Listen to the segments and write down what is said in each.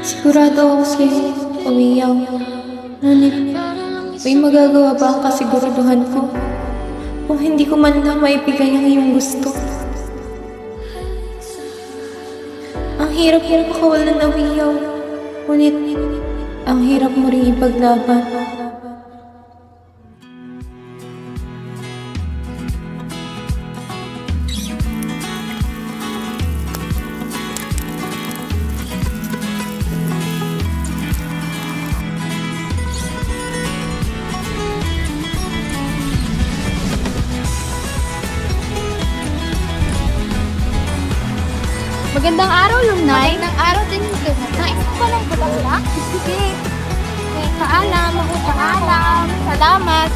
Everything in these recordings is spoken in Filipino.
Sigurado ako sa'yo, umiyaw. Ngunit, may magagawa ba ang kasiguraduhan ko? Kung hindi ko man lang maibigay ang iyong gusto. Ang hirap mo makawalan ng umiyaw. Ngunit, ang hirap mo rin ipaglaban. Magandang araw, Lunay. Magandang araw din, Lunay. Nais mo ba ng bulaklak? Sige. Paalam, paalam. Salamat.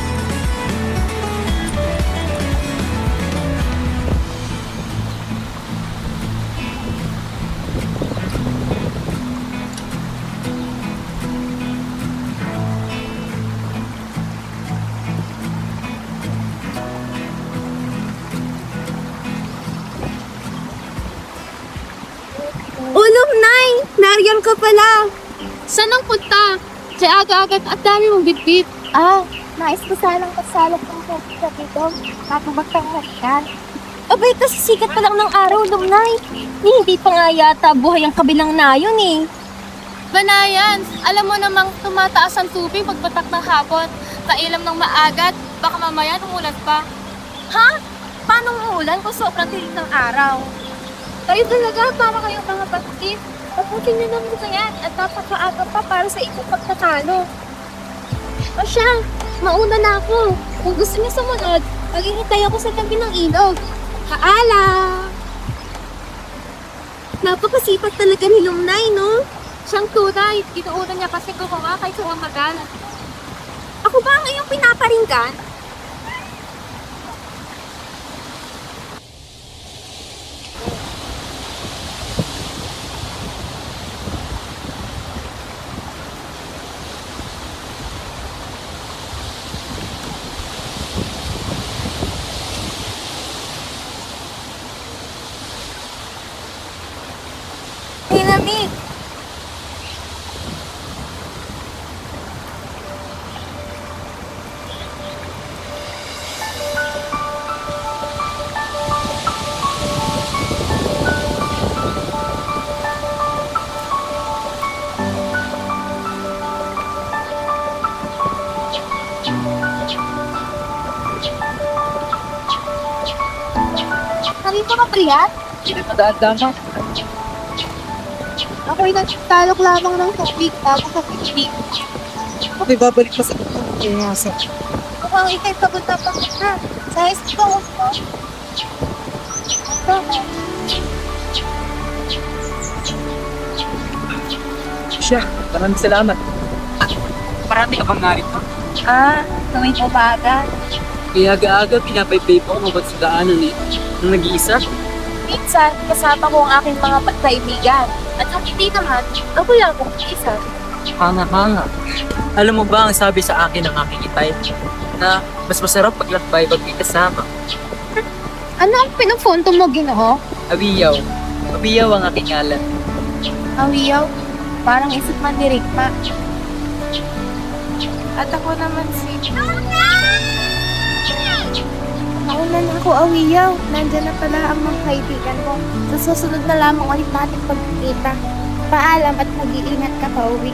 Ulong, Nay! Nariyan ka pala! Saan ang punta? Sa aga-aga at dami mong bitbit. Nais ko sanang pasalok ng pupunta dito. Bago magtanghalian. Abay, kasi sikat pa lang ng araw, Ulong, Nay. Hindi pa nga yata buhay ang kabilang nayon eh. Banayan, alam mo namang tumataas ang tubig pagpatak ng hapon. Kailam ng maagat, baka mamaya tumulat pa. Ha? Paano uulan kung sobrang tirik ng araw? Kayo talaga, para kayong mga bakit. Tapusin niyo naman sa yan at napakaaga pa para sa inyong pagtatalo. O siya, mauna na ako. Kung gusto niyo sumunod, maghihintay ako sa tabi ng ilog. Paala! Napakasipag talaga ni Lumnay, no? Siyang tunay, inuuna niya kasi gumawa kaysa umagal. Ako ba ang iyong pinaparinggan? Hey, Lamig! Nandito ka ba yan? Daan-daan. Ako'y nagtalok lamang ng tubig bago sa tubig. Okay, babalik pa sa ingasa. Mukhang ikay pagod na pagod na. Sa ko mo. Siya, maraming salamat. Parati ka bang narito? Tuwing umaga. Kaya aga-aga pinapaypay po ako sa daanan eh. Nang nag-iisa, Minsan, kasama ko ang aking mga kaibigan. At kung hindi naman, ako lang kung isa. hanga-hanga. Alam mo ba ang sabi sa akin ng aking itay? Na mas masarap paglakbay pag may kasama. Ano ang pinupunto mo, Ginoo? Abiyaw. Abiyaw ang aking ngalan. Awiyaw, parang isip man ni Rigma. At ako naman si... Nauna na ako, Awiyaw. Nandyan na pala ang mga kaibigan ko. Sa susunod na lamang ulit natin pagkikita. Paalam at mag-iingat ka pa uwi.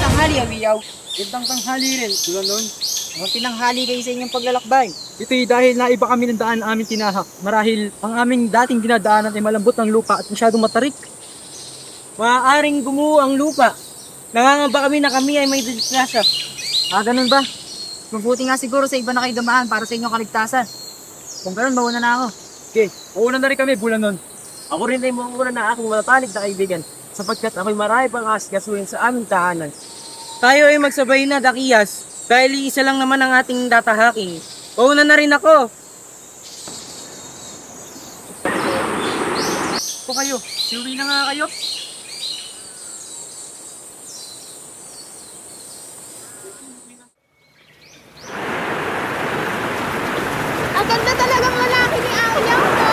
Tanghali, Abiyaw. Gandang tanghali rin. Tulad nun. Mga tinanghali kayo sa inyong paglalakbay. Ito'y dahil naiba kami ng daan na aming tinahak. Marahil ang aming dating dinadaanan ay malambot ng lupa at masyadong matarik. Maaaring gumuho ang lupa. Nangangamba kami na kami ay may disgrasya. Ganun ba? Mabuti nga siguro sa iba na kayo dumaan para sa inyong kaligtasan. Kung ganun, mauna na ako. Okay, mauna na rin kami, Bulanon. Ako rin ay mauna na akong matapalig na kaibigan. sapagkat ako'y marami pang asikasuhin sa aming tahanan. Tayo ay magsabay na, Dakiyas, dahil isa lang naman ang ating datahaking. Pauna na rin ako. O kayo, siuwi na nga kayo. Ang ganda talagang lalaki ni Ayaw, no?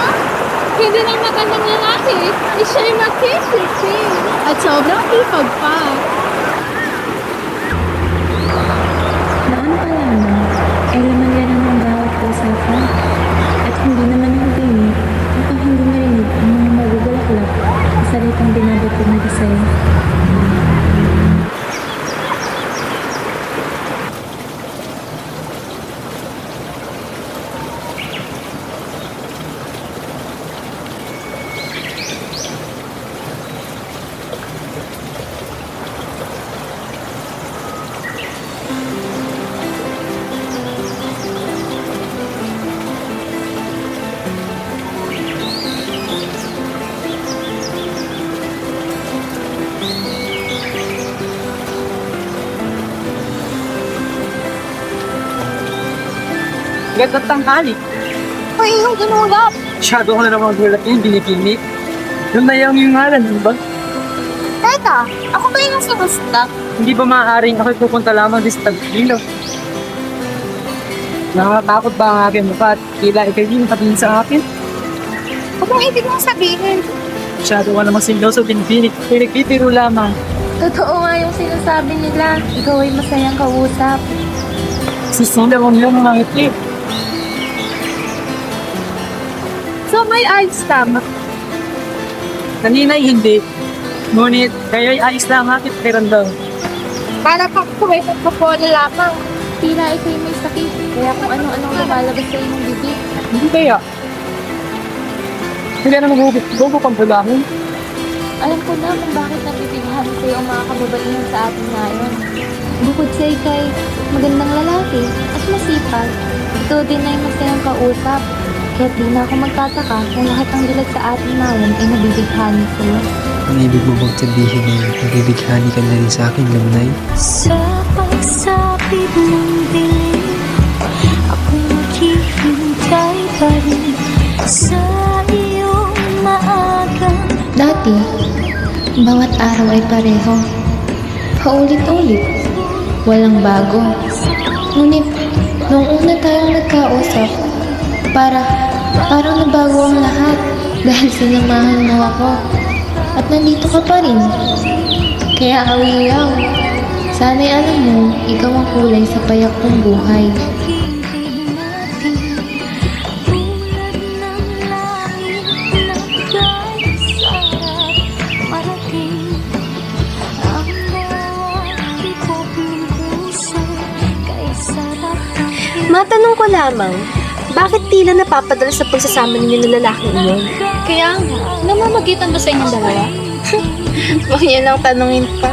Hindi lang magandang lalaki, siya'y makikisi. At sobrang hipag pa. Noon pa lamang, ay laman yan ang bawat usapan. At hindi naman ang tingin upang hindi marinig ang mga magugulaklak na salitang binabato ng Bisaya. Ganda tanghali. Ay, yung ginulap. Masyado ko na naman gulat yung binikinit. Yung nayang yung ngalan, di ba? Teka, ako ba yung sumusta? Hindi ba maaaring ako'y pupunta lamang sa Tagilo? Nakakatakot ba ang aking mukha at tila ikay din nakatingin sa akin? Ano ang ibig mong sabihin? Masyado ka namang sinloso binibinig. Pinagpipiro lamang. Totoo nga yung sinasabi nila. Ikaw ay masayang kausap. Sisila mo nila ng mga itlip. So may ayos tama. Kanina'y hindi. Ngunit kayo'y ayos lang ang aking pakiramdam. Para pa may pagpapola lamang. Tila ikay may sakit. Kaya kung ano-anong lumalabas sa iyong bibig. Hindi kaya. Hindi na magugo kang bulahon. Alam ko na kung bakit nabibighan sa iyo ang mga kababaihan sa atin ngayon. Bukod sa ikay magandang lalaki at masipag, ito din ay masayang kausap. Kaya't di na ako magtataka kung lahat ng dilag sa atin ngayon ay nabibighani sa iyo. Ang ibig mo bang sabihin ay nabibighani ka na rin sa akin, Lumnay? Sa pagsapit ng dilim, ako'y maghihintay pa rin sa iyong maagang. Dati, bawat araw ay pareho. Paulit-ulit. Walang bago. Ngunit, nung una tayong nagkausap, parang nabago ang lahat dahil sinamahan mo ako. At nandito ka pa rin. Kaya Awiyaw, sana'y alam mo, ikaw ang kulay sa payak kong buhay. Matanong ko lamang, bakit tila napapadala sa pagsasama ninyo ng lalaking iyon? Kaya nga, namamagitan ba sa inyong dalawa? Huwag niyo lang tanungin pa.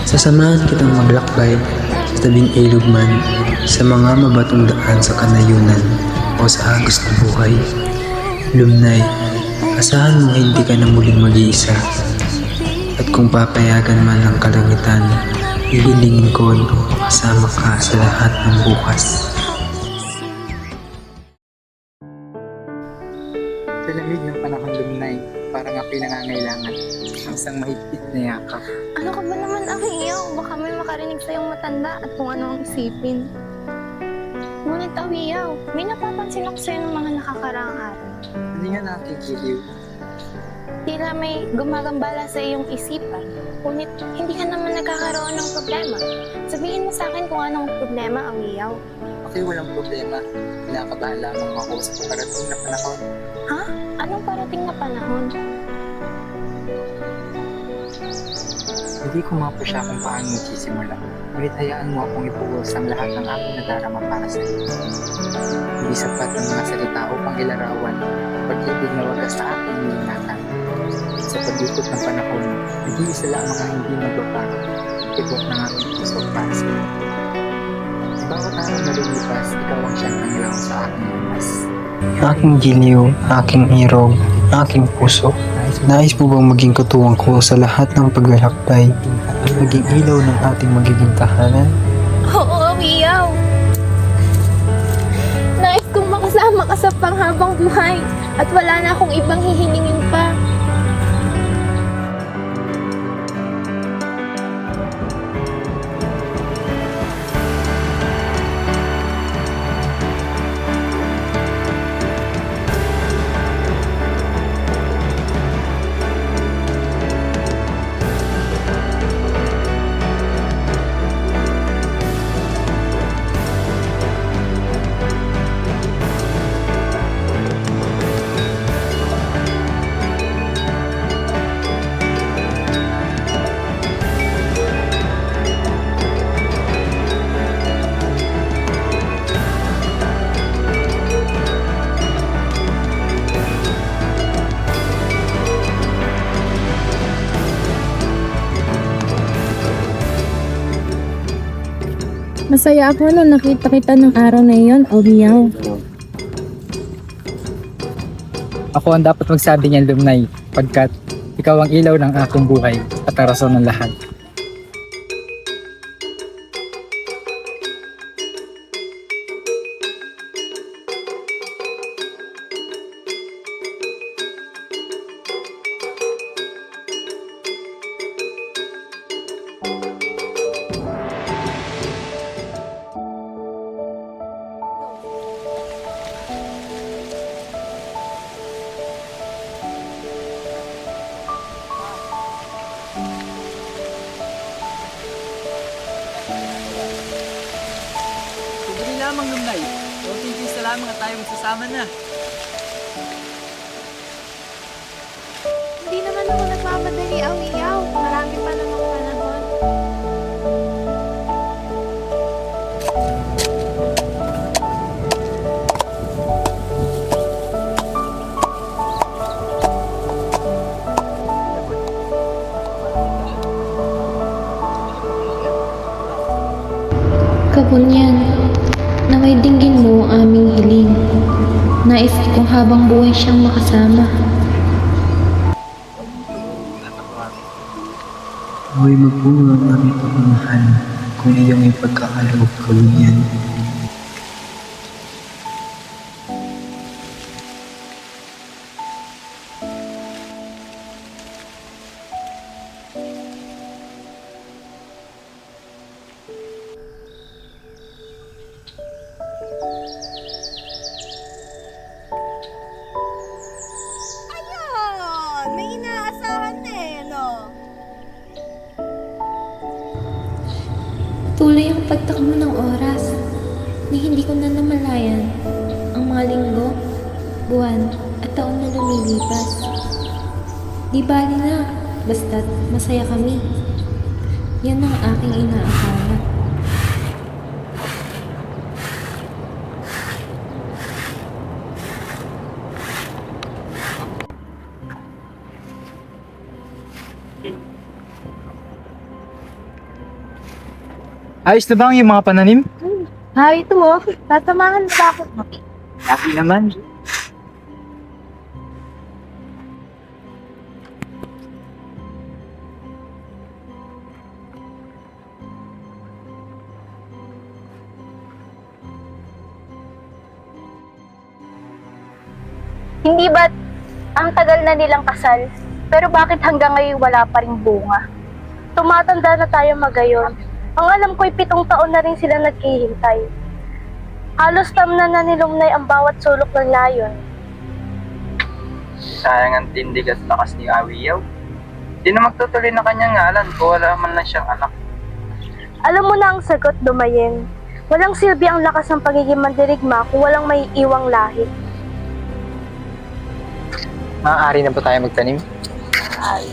Sasamahan kitang maglakbay sa tabing ilog man, sa mga mabatong daan sa kanayunan o sa agos ng buhay. Lumnay, asahan mo hindi ka na muling mag-iisa. At kung papayagan man ng kalangitan, hihilingin ko kasama ka sa lahat ng bukas. Sa lamig ng panahon Lumnay, parang ako'y nangangailangan ng isang mahigpit na yakap. Ano ka ba naman, Awiyaw? Baka may makarinig sa'yong matanda at kung ano ang isipin. Ngunit, Awiyaw, may napapansin ako sa'yo ng mga nakakaraang araw. Hindi nga natin giliw. Tila may gumagambala sa iyong isipan. Ngunit, hindi ka naman nagkakaroon ng problema. Sabihin mo sa akin kung anong problema, Awiyaw. Okay, walang problema. Kinakabahan lamang ako sa parating na panahon. Ha? Anong parating na panahon? Hindi ko nga po siya kung paano magsisimula. Ngunit hayaan mo akong ipuos ang lahat ng aking nadarama para sa iyo. Hindi sapat ang mga salita upang ilarawan pag-ibig na wagas sa aking iniingatan. Sa pag-ikot ng panahon, nag-iisa lang ang mga hindi magbabago. Tibok ng aking puso para sa iyo. Sa bawat araw na lumipas, ikaw ang siyang nangyaw sa aking lumas. Aking giliw, aking irog, aking puso. Nais mo bang maging katuwang ko sa lahat ng paglalakbay at maging ilaw ng ating magiging tahanan? Oo, Wiyaw. Nais kong makasama ka sa panghabang buhay at wala na akong ibang hihingin pa. Masaya ako nung nakita kita ng araw na iyon, Omiyaw. Ako ang dapat magsabi niyan, Lumnay, pagkat ikaw ang ilaw ng aking buhay at ang rason ng lahat. Sandali lamang, Lumnay. Kunting pista lamang at tayo magsasama na. Hindi naman ako nagmamadali, Wiyaw. Marami pa namang panahon. Kabunyan, naway dinggin mo ang aming hiling. Nais kong habang buhay siyang makasama. Naway magbunga ang aming pagmamahal kung iyong ipagkakaloob, Kabunyan. Ayun! May inaasahan na no? Tuloy ang pagtakbo ng oras na hindi ko na namalayan ang mga linggo, buwan at taon na lumilipas. Di bali na, basta't masaya kami. Yan ang aking inaakala. Ayos na ba ang iyong mga pananim? Ito Tatamahan na ba ako? Laki naman. Hindi ba't ang tagal na nilang kasal, pero bakit hanggang ngayon wala pa ring bunga? Tumatanda na tayo magayon. Ang alam ko'y 7 taon na rin sila naghihintay. Halos tamnan na ni Lumnay ang bawat sulok ng layon. Sayang ang tindig at lakas ni Awiyaw. Di na magtutuloy na kanyang ngalan kung wala man lang siyang anak. Alam mo na ang sagot, Dumayen. Walang silbi ang lakas ng pagiging mandirigma kung walang may iwang lahi. Maaari na ba tayo magtanim? Ay,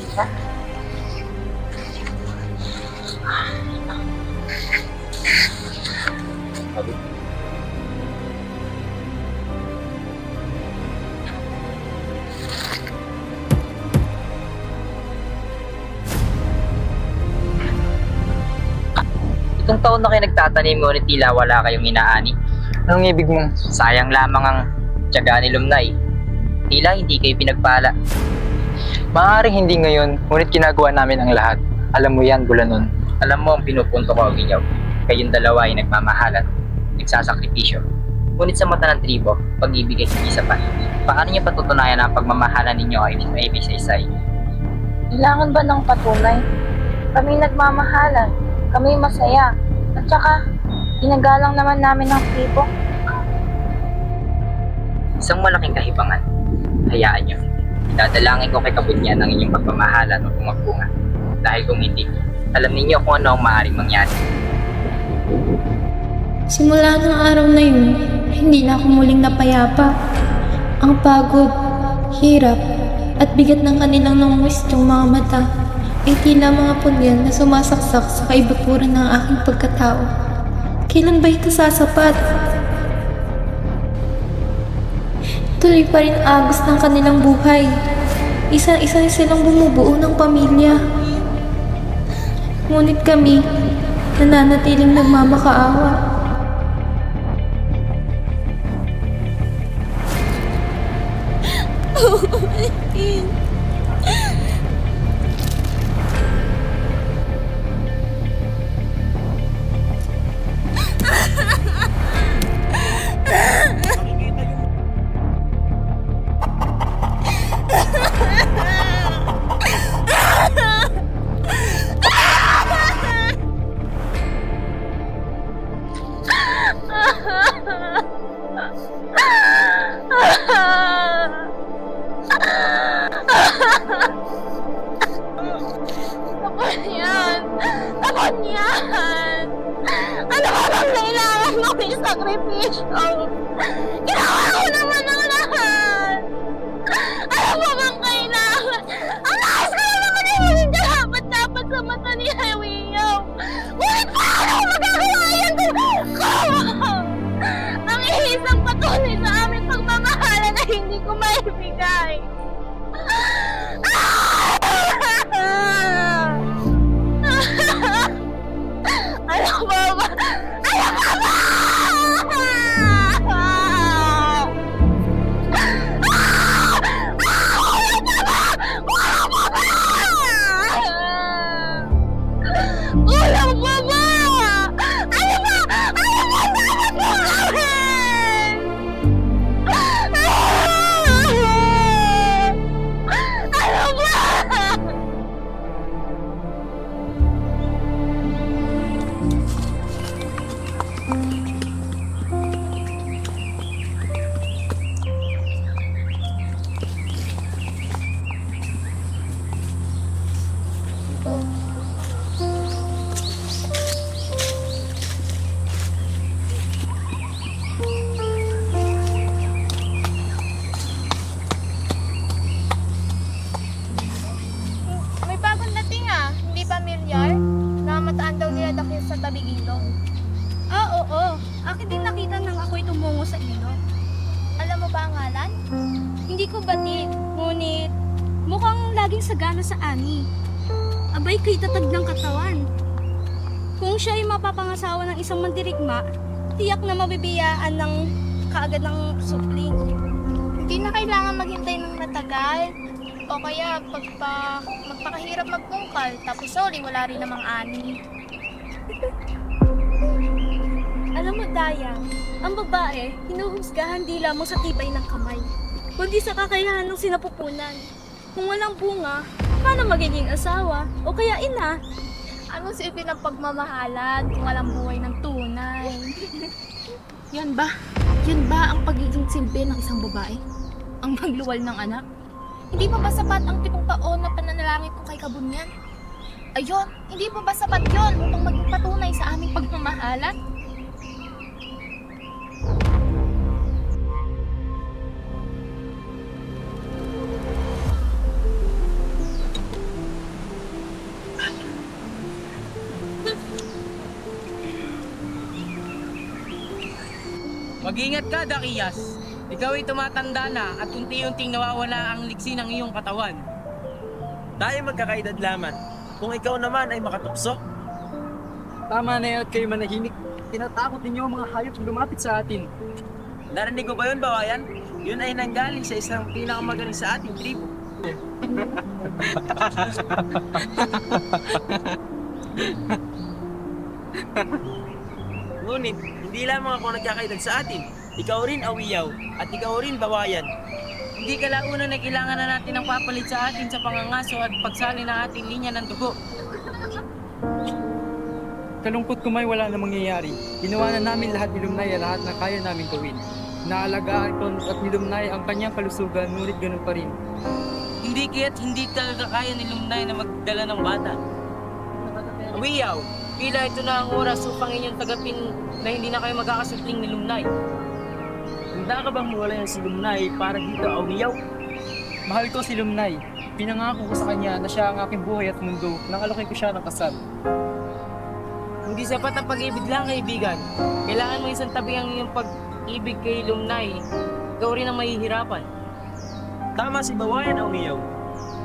Itong taon na kayo nagtatanim ngunit tila wala kayong inaani. Anong ibig mong sayang lamang ang tiyaga ni Lumnay? Tila hindi kayo pinagpala. Maaaring hindi ngayon, ngunit ginagawa namin ang lahat. Alam mo yan, Bulanon. Alam mo ang pinupunto ko, Awiyaw. Kayong dalawa ay nagmamahalan, nagsasakripisyo. Ngunit sa mata ng tribo, pag-ibig ay hindi sapat. Paano niyo patutunayan na ang pagmamahalan ninyo ay may isa-isay? Kailangan ba ng patunay? Kami nagmamahalan, kami masaya, at saka ginagalang naman namin ng tribo. Isang malaking kahibangan. Hayaan niyo. Dadalangin ko kay Kabunyan ang inyong pagmamahalan o magpunga. Dahil kung hindi, alam ninyo kung ano ang maaaring mangyari. Simula ng araw na yun, hindi na ako muling napayapa. Ang pagod, hirap, at bigat ng kanilang nangungwistong mga mata ay tila mga punyan na sumasaksak sa kaibuturan ng aking pagkatao. Kailan ba ito sasapat? Tuloy pa rin agos ng kanilang buhay. Isa-isa silang bumubuo ng pamilya. Ngunit kami, nananatiling nagmamakaawa. Kabunyan! Kabunyan! Ano ba bang kailangan mo isakripisyo? Ginawa ko naman ang lahat! Ano ba bang kailangan? Ang lakas ko na naman ay hindi dapat sa mata ni Hawiyaw! Ngunit paano magagawa yan ang iisang patunay sa aming pagmamahalan na hindi ko maibigay! Ano ba ba? Ano ba ba? Kulang ba ba? Ano ba? Ano ba dapat mo gawin? Ano ba? May bagong dating hindi pamilyar? Namataan daw nila dakil sa tabing ilog. Oo. Akin din nakita nang ako'y tumungo sa ilog. Alam mo ba ang ngalan? Hindi ko batid, ngunit mukhang laging sagana sa ani. Abay kay tatag ng katawan. Kung siya ay mapapangasawa ng isang mandirigma, tiyak na mabibiyaan ng kaagad ng supling. Hindi na kailangan maghintay ng matagal. O kaya magpakahirap magpungkal, tapos sorry, wala rin namang ani. Alam mo, Daya, ang babae, hinuhusgahan di lamang sa tibay ng kamay, kundi sa kakayahan ng sinapupunan. Kung walang bunga, paano magiging asawa o kaya ina? Anong silbi ng pagmamahalan kung walang buhay ng tunay? Yan ba ang pagiging silbi ng isang babae? Ang magluwal ng anak? Hindi pa ba sapat ang 7 taon na pananalangin ko kay Kabunyan? Ayun, hindi pa ba sapat yon upang maging patunay sa aming pagmamahalan? Mag-ingat ka, Dakiyas. Ikaw ay tumatanda na at unti-unting nawawala ang liksi ng iyong katawan. Tayo magkakaedad lamang. Kung ikaw naman ay makatukso. Tama na yan at kayo manahimik. Tinatakot ninyo ang mga hayop na lumapit sa atin. Narinig ko ba yun, bawayan? Yun ay nanggaling sa isang pinakamagaling sa ating tribo. Ngunit, hindi lamang ako nagkakaidag sa atin. Ikaw rin, Awiyaw, at ikaw rin, bawayan. Hindi kalaunan na kailangan na natin ng papalit sa atin sa pangangaso at pagsali ng ating linya ng dugo. Kalungkot ko may wala na mangyayari. Ginawa na namin lahat ni Lumnay at lahat na kaya namin gawin. Naalagaan ko at ni Lumnay ang kanyang kalusugan, ngunit ganun pa rin. Hindi kaya't hindi talaga kaya ni Lumnay na magdala ng bata. Awiyaw, pila ito na ang oras upang inyong tagapin na hindi na kayo magkakasupling ni Lumnay. Handa ka bang mawala si Lumnay para dito, Awiyaw? Mahal ko si Lumnay. Pinangako ko sa kanya na siya ang aking buhay at mundo nang alokay ko siya ng kasal. Hindi sapat ang pag-ibig lang, kaibigan. Kailangan mo isang tabi ang iyong pag-ibig kay Lumnay. Ikaw rin ang mahihirapan. Tama si Bawayan, Awiyaw.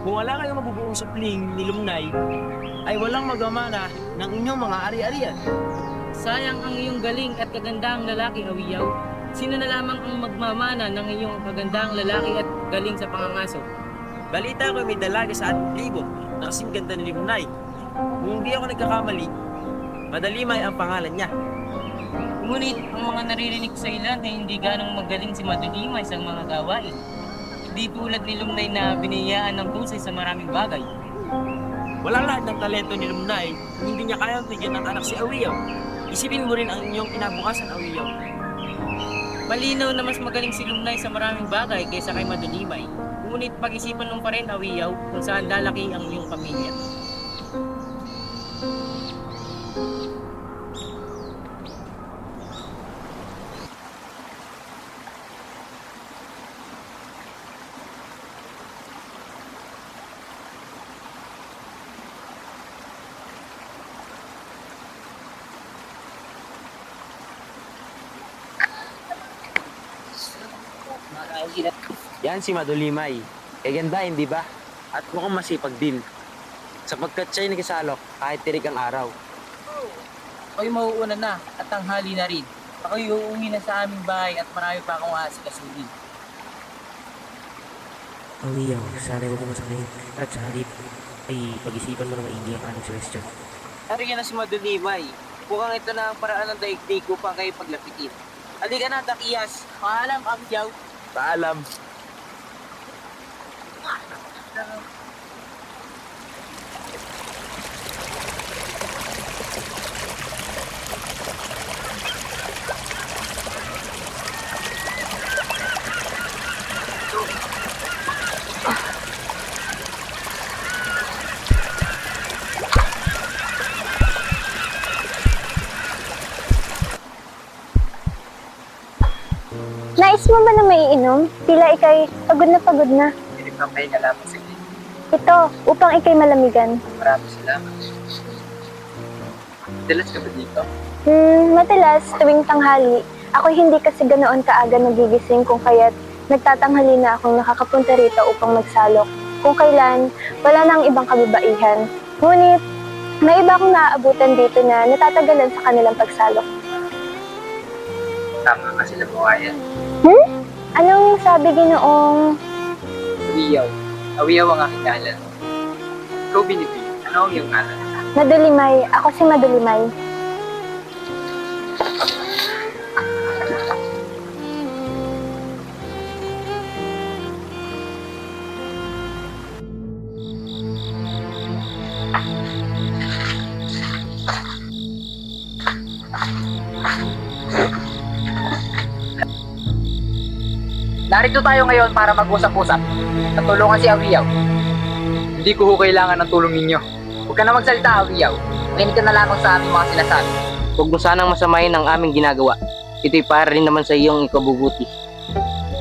Kung wala kayong mabubuong supling ni Lumnay, ay walang magmamana ng inyong mga ari-arian. Sayang ang iyong galing at kagandahang lalaki, Awiyaw. Sino na lamang ang magmamana ng iyong kagandahang lalaki at galing sa pangangaso? Balita ko may dalaga sa ating tribo na kasing ganda ni Lumnay. Kung hindi ako nagkakamali, Madalimay ang pangalan niya. Ngunit ang mga naririnig sa ilan ay hindi ganong magaling si Madalimay sa mga gawain. Di tulad ni Lumnay na biniyayaan ng husay sa maraming bagay. Walang lahat ng talento ni Lumnay, hindi niya kayang bigyan ng anak si Awiyaw. Isipin mo rin ang inyong kinabukasan, Awiyaw. Malinaw na mas magaling si Lumnay sa maraming bagay kaysa kay Madalimay. Ngunit pag-isipan mo pa rin, Awiyaw, kung saan lalaki ang iyong pamilya. Yan si Madulimay. Kaganda, hindi ba? At mukhang masipag din. Sapagkat siya'y nagkasalok kahit tirik ang araw. Ako'y mauuna na at tanghali na rin. Ako'y uuwi na sa aming bahay at marami pa akong aasikasuhin. Awiyaw, sana huwag mo masakit at sa halip ay pag-isipan mo na maigi ang aming suggestion. Nariyan na si Madulimay. Mukhang ito na ang paraan ng daigdig upang kayo paglapitin. Halika na, Dakiyas. Paalam, Awiyaw. Paalam. Nais mo ba na maiinom? Tila ikay pagod na pagod na. Pinagpapahinga lamang sa inyo. Ito, upang ikay malamigan. Maraming salamat. Dalas ka ba dito? Madalas, tuwing tanghali, ako hindi kasi ganoon kaaga nagigising kung kaya't nagtatanghali na akong nakakapunta rito upang magsalok. Kung kailan, wala nang ibang kababaihan. Ngunit, may iba akong naaabutan dito na natatagalan sa kanilang pagsalok. Tama ka sila, Bawayan. Anong sabi ginoong Awiyaw. Awiyaw ang aking ngalan. Ikaw, Binibig. Ano ang iyong ngalan? Madulimay? Ako si Madulimay. Narito tayo ngayon para mag-usap-usap. Natulungan si Awiyaw. Hindi ko kailangan ng tulong ninyo. Huwag ka na magsalita, Awiyaw. Makinig ka na lamang sa aming mga sinasabi. Huwag mo sanang masamayin ang aming ginagawa. Ito'y para rin naman sa iyong ikabubuti.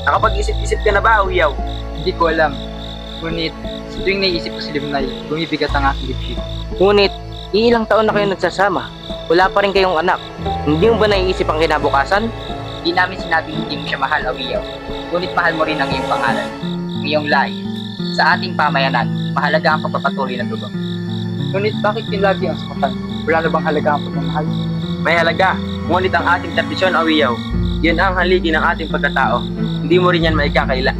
Nakapag-isip-isip ka na ba, Awiyaw? Hindi ko alam. Ngunit, sa tuwing naiisip ko si Lumnay, bumibigat ang aking dibdib. Ngunit, ilang taon na kayo nagsasama. Wala pa rin kayong anak. Hindi mo ba naiisip ang kinabukasan? Hindi namin sinabing hindi mo siya mahal, Awiyaw. Ngunit mahal mo rin ang iyong pangalan, ang iyong lahi. Sa ating pamayanan, mahalaga ang pagpapatuloy ng dugo. Ngunit bakit yun lagi ang sakatan? Wala na bang halaga ang pagmamahal? May halaga, ngunit ang ating tradisyon o iyaw, yun ang haligi ng ating pagkatao. Hindi mo rin yan maikakaila.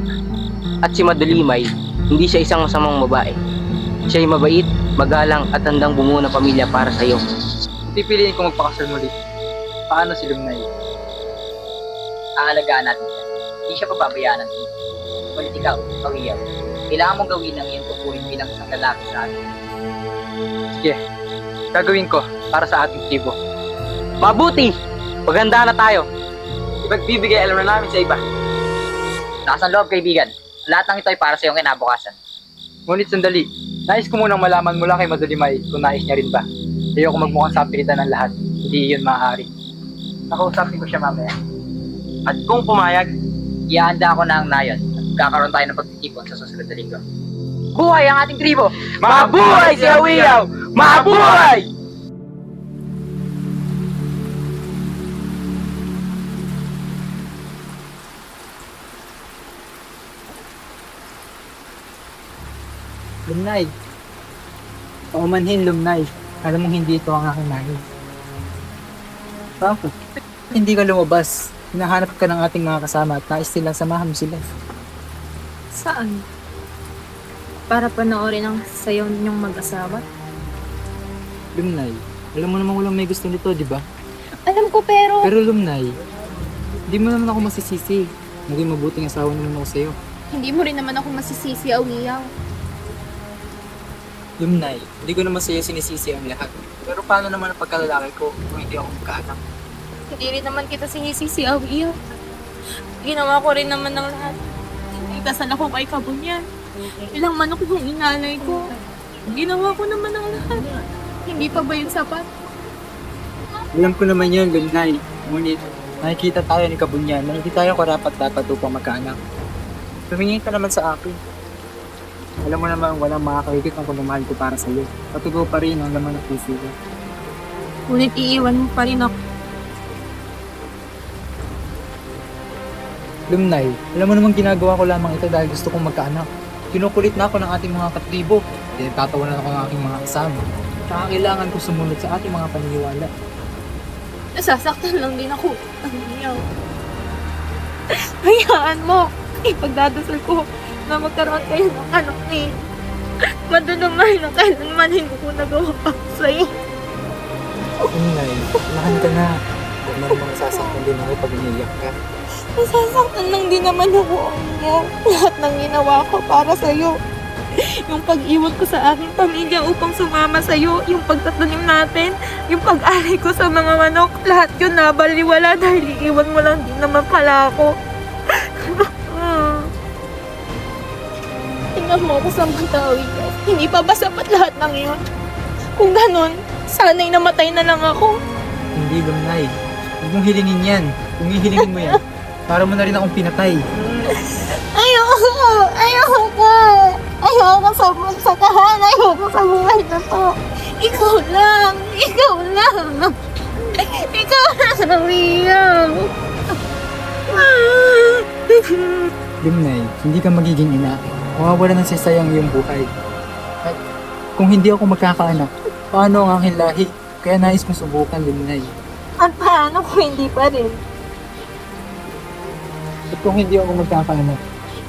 At si Madulimay, hindi siya isang masamang babae. Siya ay mabait, magalang at handang bumuo ng pamilya para sa iyo. Pipiliin ko magpakasal muli. Paano si Lumnay? Aalagaan natin siya. Hindi siya pababayaan ng tito. Ngunit ikaw, Awiyaw, kailangan mong gawin ang iyong tukurin bilang isang lalaki sa atin. Sige, gagawin ko para sa ating tribo. Mabuti! Maganda na tayo. Ipagbibigay alam na namin sa iba. Lakas ng loob, kaibigan. Lahat ng ito ay para sa iyong kinabukasan. Ngunit sandali, nais ko munang malaman mula kay Madulimay kung nais niya rin ba. Ayoko magmukhang sapilitan ng lahat. Hindi yun maaari. Nakausapin ko siya mamaya. At kung pumayag, Ihahanda ako na ang nayon at kakaroon tayo ng pagtitipon sa susunod na linggo. Buhay ang ating tribo! mabuhay si Awiyaw! Mabuhay! Lumnay. Paumanhin, Lumnay. Alam mong hindi ito ang aking nais. Bakit? Hindi ka lumabas. Hinahanap ka ng ating mga kasama at nais silang samahan mo sila. Saan? Para panoorin ang sayaw ninyong mag-asawa? Lumnay, alam mo naman walang may gusto nito, di ba? Alam ko pero... Pero Lumnay, hindi mo naman ako masisisi. Naging mabuting asawa naman ako sa'yo. Hindi mo rin naman ako masisisi, Awiyaw. Lumnay, hindi ko naman sa'yo sinisisi ang lahat. Pero paano naman ang pagkalalaki ko kung hindi ako magkaanak? Hindi rin naman kita sinisisi, Awiyaw. Ginawa ko rin naman ng lahat. Ikasal ako kay Kabunyan. Ilang manok yung inalay ko. Ginawa ko naman ng lahat. Hindi pa ba yun sapat? Alam ko naman yun, Lumnay. Ngunit, nakikita tayo ni Kabunyan na hindi tayo karapat-dapat upang magkaanak. Tumingin ka naman sa akin. Alam mo naman walang makakahigit ang pagmamahal ko para sa'yo. Patugaw pa rin ang laman ng puso ko. Ngunit iiwan mo pa rin ako. Lumnay, alam mo naman ginagawa ko lamang ito dahil gusto kong magkaanak. Kinukulit na ako ng ating mga katribo. Tatawanan ako ng aking mga kasama. Saka kailangan ko sumunod sa ating mga paniniwala. Nasasaktan lang din ako. Awiyaw. Hayaan mo. Ipagdadasal ko na magkaroon kayo ng anak ni Madulumay na kailanman hindi ko nagawa pa sa'yo. Lumnay, lahan ka na. Huwag mo naman sasaktan din ako pag iniyak ka. Nasasaktan lang din naman ako, Awiyaw. Lahat ng ginawa ko para sa'yo. Yung pag-iwan ko sa aking pamilya upang sumama sa'yo, yung pagtatanim natin, yung pag-alay ko sa mga manok, lahat yun nabaliwala dahil iiwan mo lang din naman pala ako. Tingnan mo ako sa mata, Awiyaw. Hindi pa ba sapat lahat ng yun? Kung ganun, sana'y namatay na lang ako. Hindi, Lumnay. Huwag mong hilingin yan. Kung hihilingin mo yan, para mo na rin akong pinatay. Ayoko! Ayoko! Ayoko sa kahan! Ayoko sa buhay na to! Ikaw lang! Ikaw lang! Ikaw lang, Awiyaw! Lumnay, hindi ka magiging ina. Mawawala ng sisayang iyong buhay. At kung hindi ako magkakaanak, paano ang aking lahi? Kaya nais kong subukan, Lumnay. At paano kung hindi pa rin? At kung hindi ako magkakaanak,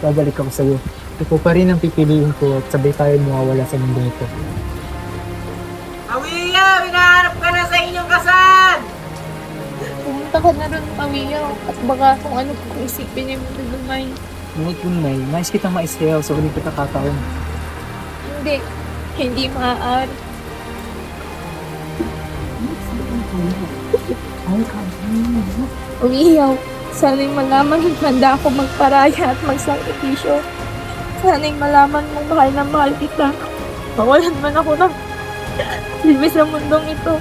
babalik ako sa'yo. Ikaw pa rin ang pipiliin ko at sabay tayo mawawala sa mundo ito. Awiyaw! Hinahanap ka na sa inyong kasal! Pumunta ka na rin, Awiyaw. At baka kung ano kung isipin niya mo lumay. Ngunit Lumnay, nais kitang maisayaw sa huling pagkakataon. Hindi. Hindi maaari. Awiyaw. Sana'y malaman ng handa ako magparaya at magsakripisyo. Sana'y malaman mong mahal na mahal kita. Mawalan man ako ng silbi sa mundong ito.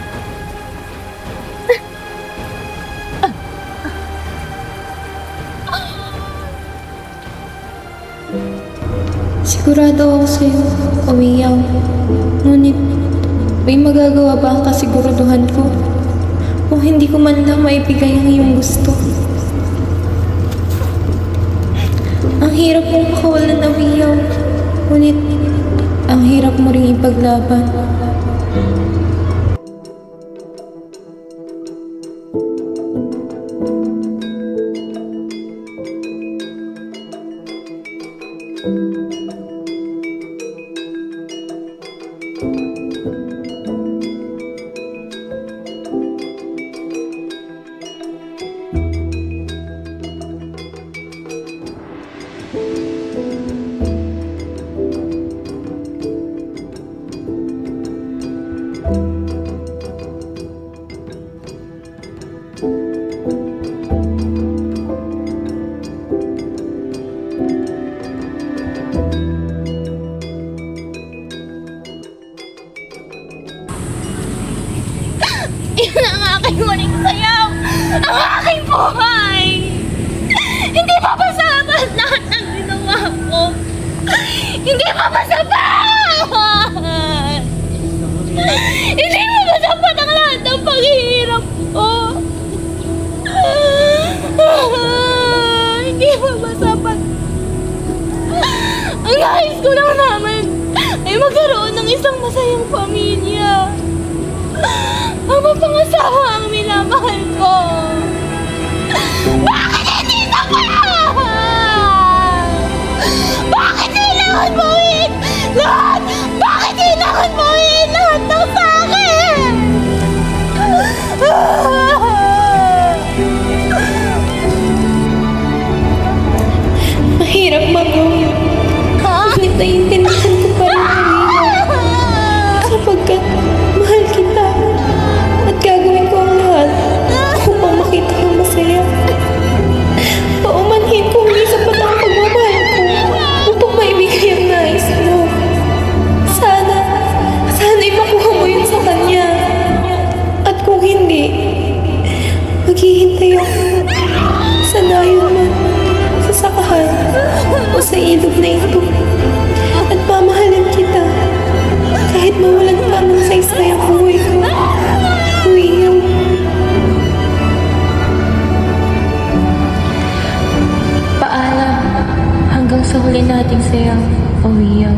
Sigurado ako sa'yo, Awiyaw. Ngunit, may magagawa ba ang kasiguraduhan ko? O hindi ko man lang maibigay ang iyong gusto? Ang hirap mong makawalan, Awiyaw. Ngunit, ang hirap mo ring ipaglaban. aking buhay! Hindi pa ba sapat lahat ng ginawa ko? Hindi pa ba sapat? Hindi pa ba sapat ang lahat ng paghihirap ko? Hindi pa ba sapat? Ang nais ko lang naman ay magkaroon ng isang masayang pamilya. Ang mapangasawa ang minamahal ko. Bakit hindi sapat? Bakit kailangan mo lahat? Bakit kailangan mo lahat ng sa akin? Mahirap mag-awin. Ngunit naiintindihan ko pa rin Alina. Sapagkat mahal kita. At gagawin ko ang lahat upang makita kang masaya. Paumanhin kung hindi sapat ang pagmamahal ko upang maibigay ang nais mo. Sana ipakuha mo yun sa kanya. At kung hindi, maghihintay ako sa nayon man, sa sakahan, o sa ilog na ito. At mamahalin kita kahit mawalan pa ng saysay ang buhay ko. Uwiyaw. Paalam hanggang sa huli nating sayang, Uwiyaw.